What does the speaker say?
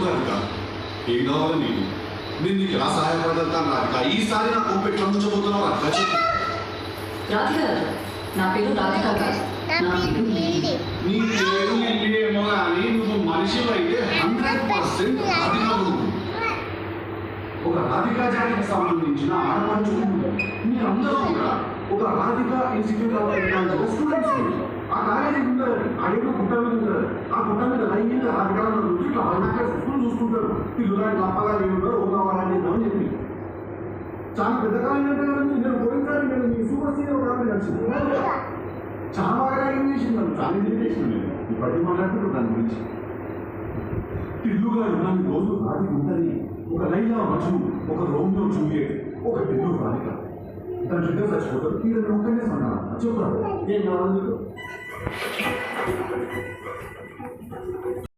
రాధిక, ఏం కావాలి నీకు? నేను నీకు ఎలా సహాయపడగలుగుతాను రాధిక? ఈసారి నా కోపం ఎట్లా ఉంచబోతున్నావు రాధిక? చెప్పు. రాధిక గారు, నా పేరు రాధిక గారు. నా పేరు లిల్లీ. నీ పేరు లిల్లీ ఏమో కానీ నువ్వు మనిషిలో అయితే 100% రాధిక నువ్వు. ఒక రాధికా జాతికి సంబంధించిన ఆడపడుచు మీరందరూ కూడా ఒక Radhika institute of technology students. ఆ కాలేజీ ఉంటారు, అడిగిన గుట్ట మీద ఉంటారు. ఆ గుట్ట మీద లైన్ రాధికాలను నుంచి ఇట్లా స్కూల్ చూసుకుంటారు. పిల్లలు గొప్పగా ఉంటారు, ఉన్నవాళ్ళని అని చెప్పి చాలా పెద్ద కాలేజీ అంటే కదండి. నేను పోయినసారి నేను మీ సూపర్ సీనియర్ కాలేజీ నచ్చింది, చాలా బాగా చేసింది. నన్ను చాలా ఇన్విటేషన్ నేను ఇప్పటికీ మాట్లాడుకుంటాను దాని గురించి. పిల్లుగా ఇలాంటి రోజు రాధిక ఉంటుంది. ఒక లైలా మజు, ఒక రోమియో జూలియట్, ఒక పిల్లు రాధిక. తన చుట్టూ చచ్చిపోతారు. ఈ రెండు ఒక్కనే సన్నాను చెప్పారు. ఏం కావాలి?